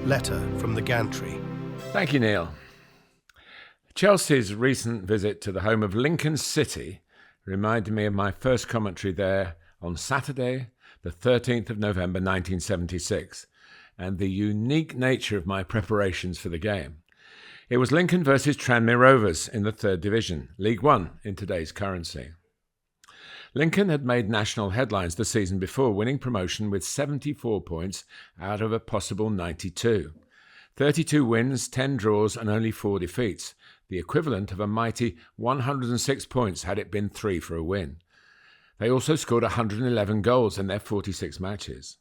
letter from the Gantry. Thank you, Neil. Chelsea's recent visit to the home of Lincoln City reminded me of my first commentary there on Saturday, the 13th of November 1976, and the unique nature of my preparations for the game. It was Lincoln versus Tranmere Rovers in the 3rd Division, League One in today's currency. Lincoln had made national headlines the season before, winning promotion with 74 points out of a possible 92. 32 wins, 10 draws and only 4 defeats, the equivalent of a mighty 106 points had it been 3 for a win. They also scored 111 goals in their 46 matches.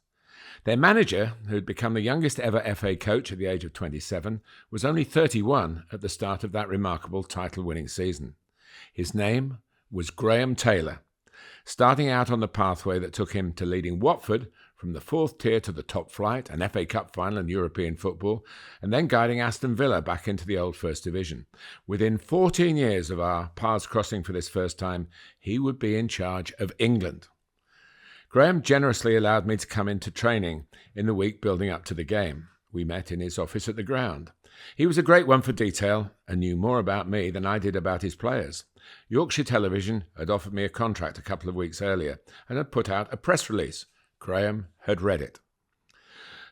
Their manager, who had become the youngest ever FA coach at the age of 27, was only 31 at the start of that remarkable title-winning season. His name was Graham Taylor, starting out on the pathway that took him to leading Watford from the 4th tier to the top flight, an FA Cup final in European football, and then guiding Aston Villa back into the old First Division. Within 14 years of our paths crossing for this first time, he would be in charge of England. Graham generously allowed me to come into training in the week building up to the game. We met in his office at the ground. He was a great one for detail and knew more about me than I did about his players. Yorkshire Television had offered me a contract a couple of weeks earlier and had put out a press release. Graham had read it.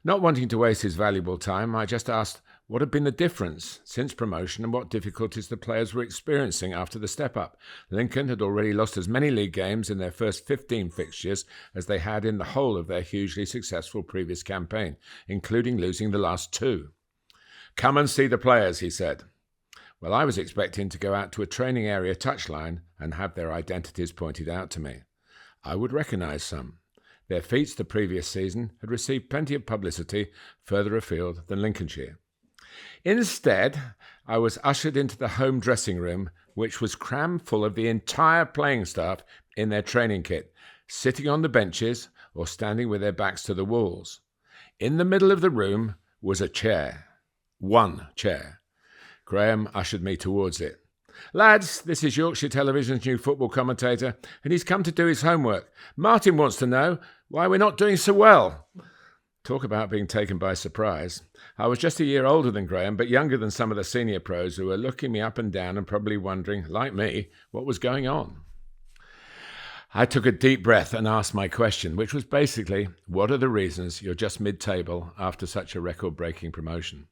Not wanting to waste his valuable time, I just asked what had been the difference since promotion and what difficulties the players were experiencing after the step-up. Lincoln had already lost as many league games in their first 15 fixtures as they had in the whole of their hugely successful previous campaign, including losing the last 2. "Come and see the players," he said. Well, I was expecting to go out to a training area touchline and have their identities pointed out to me. I would recognise some. Their feats the previous season had received plenty of publicity further afield than Lincolnshire. Instead, I was ushered into the home dressing room, which was crammed full of the entire playing staff in their training kit, sitting on the benches or standing with their backs to the walls. In the middle of the room was a chair. One chair. Graham ushered me towards it. "Lads, this is Yorkshire Television's new football commentator, and he's come to do his homework. Martin wants to know why we're not doing so well." Talk about being taken by surprise. I was just a year older than Graham, but younger than some of the senior pros who were looking me up and down and probably wondering, like me, what was going on. I took a deep breath and asked my question, which was basically, what are the reasons you're just mid-table after such a record-breaking promotion?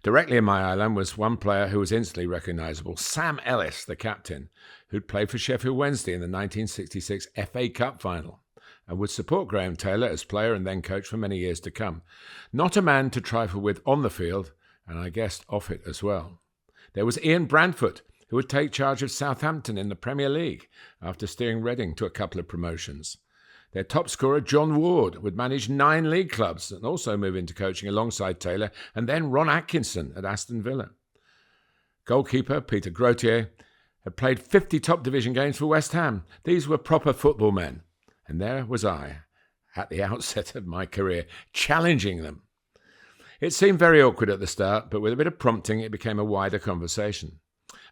Directly in my island was one player who was instantly recognisable, Sam Ellis, the captain, who'd played for Sheffield Wednesday in the 1966 FA Cup final and would support Graham Taylor as player and then coach for many years to come. Not a man to trifle with on the field, and I guessed off it as well. There was Ian Brandfoot, who would take charge of Southampton in the Premier League after steering Reading to a couple of promotions. Their top scorer, John Ward, would manage 9 league clubs and also move into coaching alongside Taylor, and then Ron Atkinson at Aston Villa. Goalkeeper Peter Grotier had played 50 top division games for West Ham. These were proper football men. And there was I, at the outset of my career, challenging them. It seemed very awkward at the start, but with a bit of prompting, it became a wider conversation.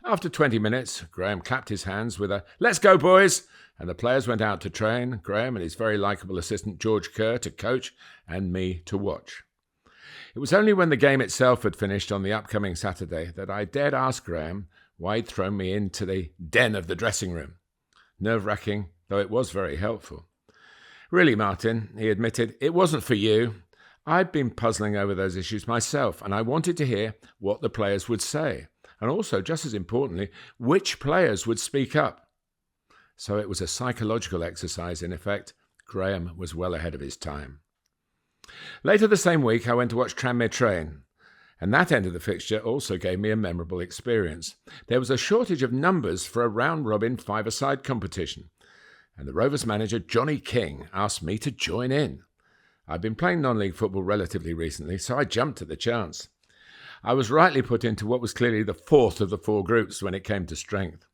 After 20 minutes, Graham clapped his hands with a "Let's go, boys!" and the players went out to train, Graham and his very likeable assistant George Kerr to coach, and me to watch. It was only when the game itself had finished on the upcoming Saturday that I dared ask Graham why he'd thrown me into the den of the dressing room. Nerve-wracking, though it was very helpful. "Really, Martin," he admitted, "it wasn't for you. I'd been puzzling over those issues myself, and I wanted to hear what the players would say, and also, just as importantly, which players would speak up." So it was a psychological exercise, in effect. Graham was well ahead of his time. Later the same week, I went to watch Tranmere train, and that end of the fixture also gave me a memorable experience. There was a shortage of numbers for a round-robin 5-a-side competition, and the Rovers manager, Johnny King, asked me to join in. I'd been playing non-league football relatively recently, so I jumped at the chance. I was rightly put into what was clearly the 4th of the 4 groups when it came to strength.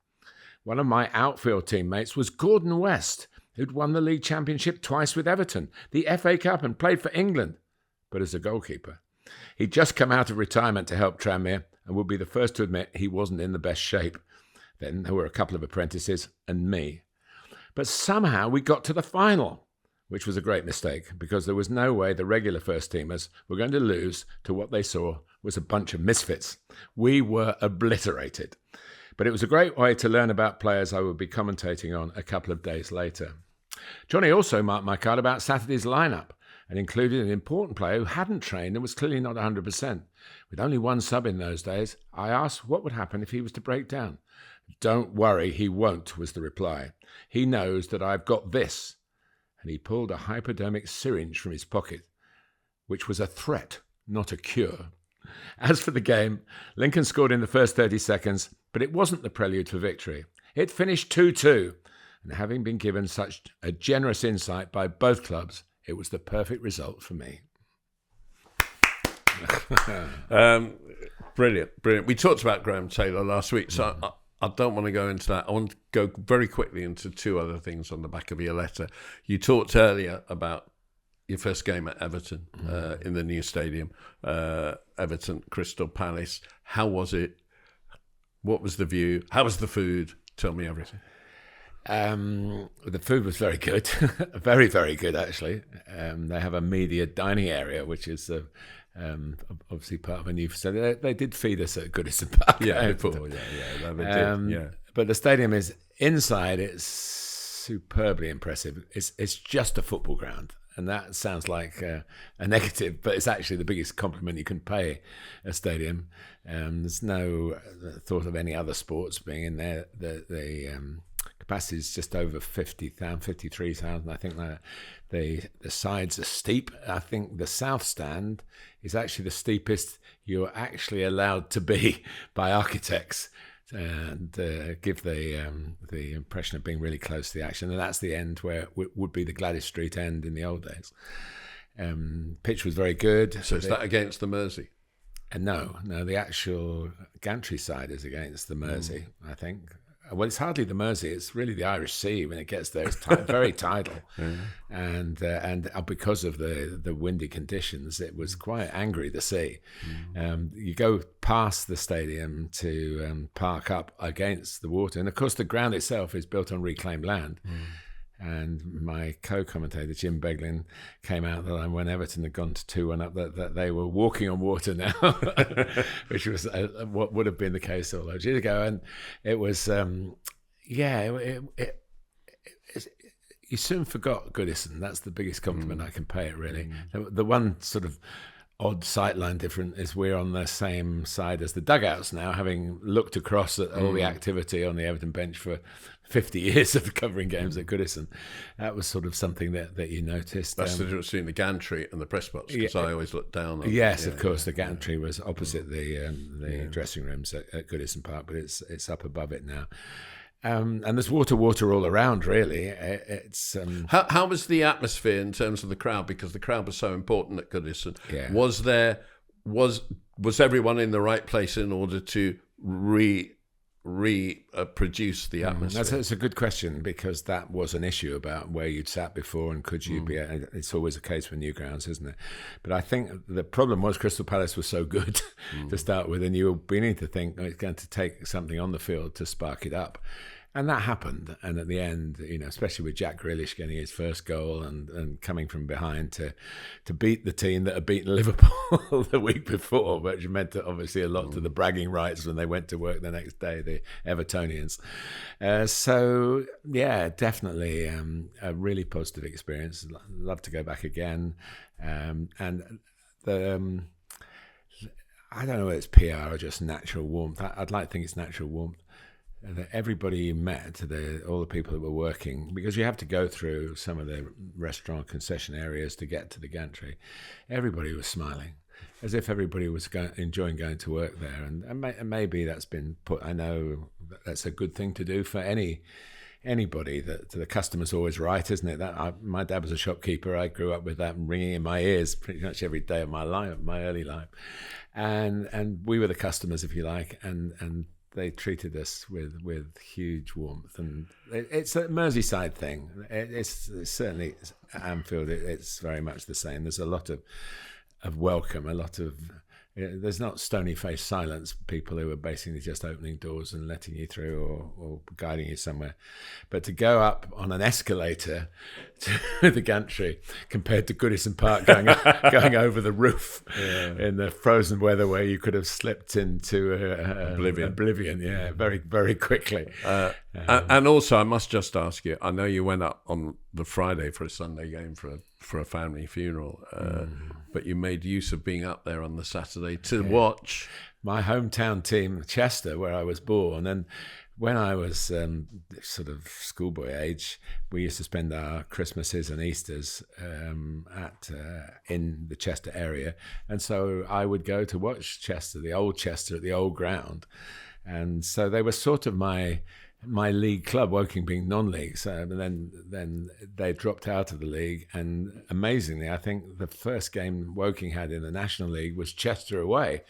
One of my outfield teammates was Gordon West, who'd won the league championship twice with Everton, the FA Cup, and played for England, but as a goalkeeper. He'd just come out of retirement to help Tranmere and would be the first to admit he wasn't in the best shape. Then there were a couple of apprentices and me. But somehow we got to the final. which was a great mistake because there was no way the regular first teamers were going to lose to what they saw was a bunch of misfits. We were obliterated. But it was a great way to learn about players I would be commentating on a couple of days later. Johnny also marked my card about Saturday's lineup and included an important player who hadn't trained and was clearly not 100%. With only one sub in those days, I asked what would happen if he was to break down. "Don't worry, he won't," was the reply. "He knows that I've got this." And he pulled a hypodermic syringe from his pocket, which was a threat, not a cure. As for the game, Lincoln scored in the first 30 seconds, but it wasn't the prelude for victory. It finished 2-2, and having been given such a generous insight by both clubs, it was the perfect result for me. Brilliant. We talked about Graham Taylor last week, so I don't want to go into that. I want to go very quickly into two other things on the back of your letter. You talked earlier about your first game at Everton in the new stadium, Everton Crystal Palace. How was it? What was the view? How was the food? Tell me everything. The food was very good, very, very good actually. They have a media dining area, which is obviously part of a new facility. They did feed us at Goodison Park. Yeah, before, yeah. But the stadium is inside. It's superbly impressive. It's just a football ground. And that sounds like a negative, but it's actually the biggest compliment you can pay a stadium. There's no thought of any other sports being in there. The capacity is just over 50,000, 53,000. I think the sides are steep. I think the south stand is actually the steepest you're actually allowed to be by architects, and give the impression of being really close to the action. And that's the end where would be the Gladys Street end in the old days. Pitch was very good. So is that against the Mersey? No, the actual Gantry side is against the Mersey, I think. Well, it's hardly the Mersey. It's really the Irish Sea when it gets there. It's very tidal, and because of the windy conditions, it was quite angry. The sea. You go past the stadium to park up against the water, and of course the ground itself is built on reclaimed land. And my co-commentator Jim Beglin came out that when Everton had gone to 2-1 up, that they were walking on water now, which was what would have been the case all those years ago. And it was, you soon forgot Goodison. That's the biggest compliment I can pay it, really. The one sort of odd sightline difference is we're on the same side as the dugouts now, having looked across at all the activity on the Everton bench for 50 years of covering games at Goodison. That was sort of something that you noticed. That's the difference between the Gantry and the press box, because I always look down on Yes, of course, the Gantry was opposite the dressing rooms at Goodison Park, but it's up above it now. And there's water all around, really. It's How was the atmosphere in terms of the crowd? Because the crowd was so important at Goodison. Yeah. Was everyone in the right place in order to reproduce the atmosphere? That's a good question, because that was an issue about where you'd sat before and could you be. It's always a case with new grounds, isn't it? But I think the problem was Crystal Palace was so good to start with, and you were beginning to think it's going to take something on the field to spark it up. And that happened. And at the end, especially with Jack Grealish getting his first goal and coming from behind to beat the team that had beaten Liverpool the week before, which meant obviously a lot to the bragging rights when they went to work the next day, the Evertonians. So, yeah, definitely a really positive experience. Love to go back again. And the I don't know whether it's PR or just natural warmth. I'd like to think it's natural warmth. That everybody met, all the people that were working, because you have to go through some of the restaurant concession areas to get to the Gantry. Everybody was smiling, as if everybody was enjoying going to work there. And maybe that's been put. I know that's a good thing to do for anybody. That the customer's always right, isn't it? My dad was a shopkeeper. I grew up with that ringing in my ears pretty much every day of my life, my early life, and we were the customers, if you like, and they treated us with huge warmth, and it's a Merseyside thing. It's certainly at Anfield. It's very much the same. There's a lot of welcome, a lot of there's not stony-faced silence, people who are basically just opening doors and letting you through or guiding you somewhere. But to go up on an escalator to the Gantry compared to Goodison Park going over the roof in the frozen weather where you could have slipped into oblivion, very, very quickly. And also, I must just ask you, I know you went up on the Friday for a Sunday game for a family funeral, but you made use of being up there on the Saturday to watch my hometown team, Chester, where I was born. And when I was sort of schoolboy age, we used to spend our Christmases and Easters in the Chester area. And so I would go to watch Chester, the old Chester at the old ground. And so they were sort of my league club, Woking being non-league. So then they dropped out of the league, and amazingly, I think the first game Woking had in the National League was Chester away.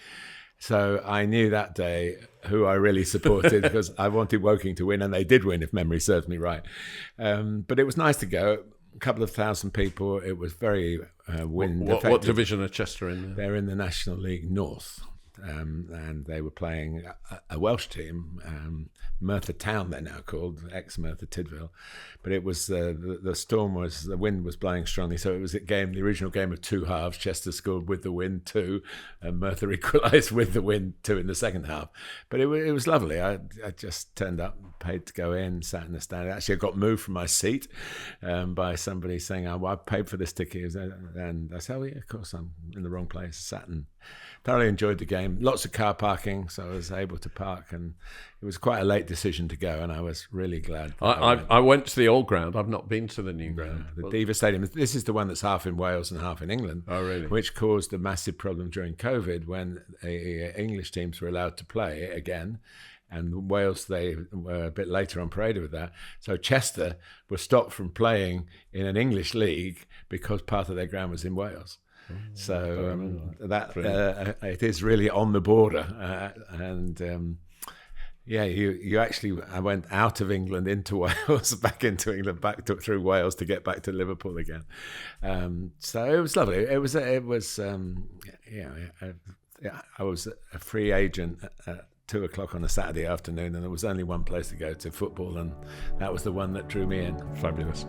So I knew that day who I really supported because I wanted Woking to win, and they did win, if memory serves me right. But it was nice to go. A couple of thousand people. It was very wind affected. What division are Chester in? They're in the National League North. And they were playing a Welsh team, Merthyr Town they're now called, ex-Merthyr Tydfil. But it was the wind was blowing strongly, so it was the original game of two halves. Chester scored with the wind 2, and Merthyr equalised with the wind 2 in the second half. But it was lovely. I just turned up, paid to go in, sat in the stand. Actually, I got moved from my seat by somebody saying, "Oh, well, I paid for this ticket," and I said, "Oh yeah, of course, I'm in the wrong place." Sat and thoroughly enjoyed the game. Lots of car parking, so I was able to park, and it was quite a late decision to go, and I was really glad. I went to the old ground. I've not been to the new ground. The Diva Stadium. This is the one that's half in Wales and half in England. Oh, really? Which caused a massive problem during COVID when English teams were allowed to play again. And Wales, they were a bit later on parade with that. So Chester was stopped from playing in an English league because part of their ground was in Wales. So it is really on the border, you actually. I went out of England into Wales, back into England, through Wales to get back to Liverpool again. So it was lovely. I was a free agent at 2:00 on a Saturday afternoon, and there was only one place to go to, football, and that was the one that drew me in. Fabulous.